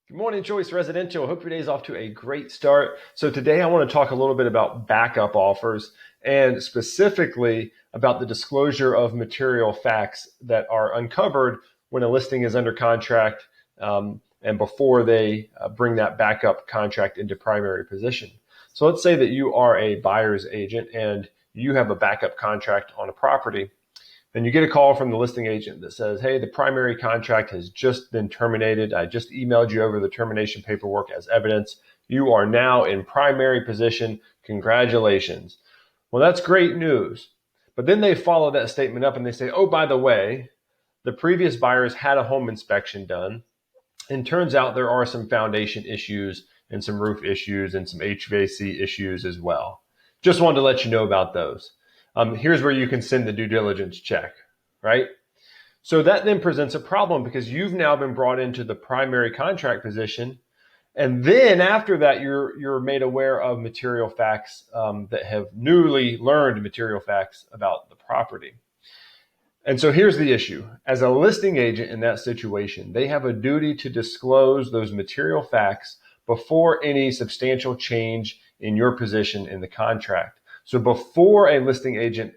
Good morning, Choice Residential. Hope your day's off to a great start. So today I want to talk a little bit about backup offers and specifically about the disclosure of material facts that are uncovered when a listing is under contract and before they bring that backup contract into primary position. So let's say that you are a buyer's agent and you have a backup contract on a property. Then you get a call from the listing agent that says, hey, the primary contract has just been terminated. I just emailed you over the termination paperwork as evidence. You are now in primary position. Congratulations. Well, that's great news. But then they follow that statement up and they say, oh, by the way, the previous buyers had a home inspection done. And turns out there are some foundation issues and some roof issues and some HVAC issues as well. Just wanted to let you know about those. Here's where you can send the due diligence check, right? So that then presents a problem because you've now been brought into the primary contract position. And then after that, you're made aware of material facts that have newly learned material facts about the property. And so here's the issue. As a listing agent in that situation, they have a duty to disclose those material facts before any substantial change in your position in the contract. So before a listing agent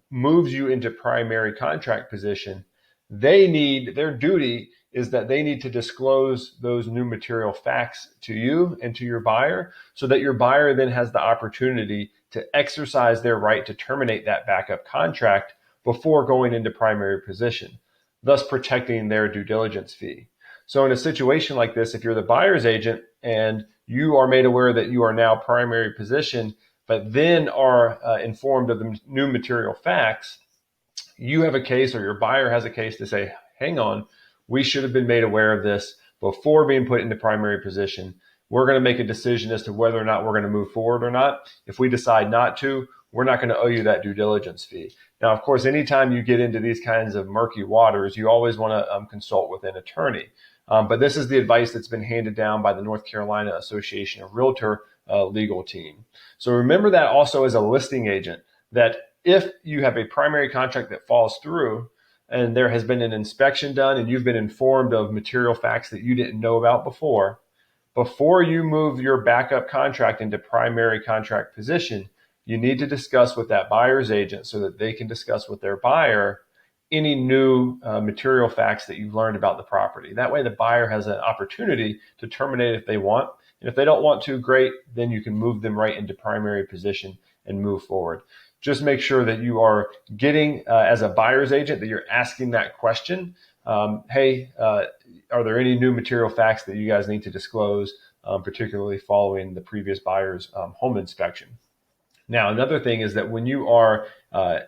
moves you into primary contract position, their duty is that they need to disclose those new material facts to you and to your buyer so that your buyer then has the opportunity to exercise their right to terminate that backup contract before going into primary position, thus protecting their due diligence fee. So in a situation like this, if you're the buyer's agent and you are made aware that you are now primary position, but then are informed of the new material facts, you have a case or your buyer has a case to say, hang on, we should have been made aware of this before being put into primary position. We're going to make a decision as to whether or not we're going to move forward or not. If we decide not to, we're not going to owe you that due diligence fee. Now, of course, anytime you get into these kinds of murky waters, you always want to consult with an attorney. But this is the advice that's been handed down by the North Carolina Association of Realtor legal team. So remember that also as a listing agent, that if you have a primary contract that falls through and there has been an inspection done and you've been informed of material facts that you didn't know about before you move your backup contract into primary contract position, you need to discuss with that buyer's agent so that they can discuss with their buyer any new material facts that you've learned about the property. That way the buyer has an opportunity to terminate if they want. And if they don't want to, great, then you can move them right into primary position and move forward. Just make sure that you are getting, as a buyer's agent, that you're asking that question. Hey, are there any new material facts that you guys need to disclose, particularly following the previous buyer's home inspection? Now, another thing is that when you are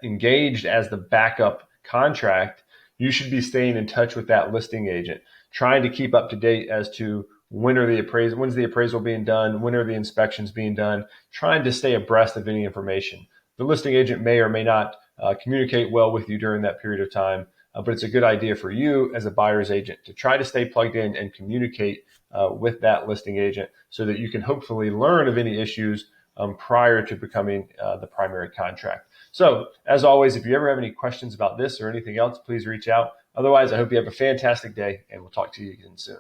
engaged as the backup contract, you should be staying in touch with that listing agent, trying to keep up to date as to when's the appraisal being done, when are the inspections being done, trying to stay abreast of any information. The listing agent may or may not communicate well with you during that period of time, but it's a good idea for you as a buyer's agent to try to stay plugged in and communicate with that listing agent so that you can hopefully learn of any issues prior to becoming the primary contract. So as always, if you ever have any questions about this or anything else, please reach out. Otherwise, I hope you have a fantastic day and we'll talk to you again soon.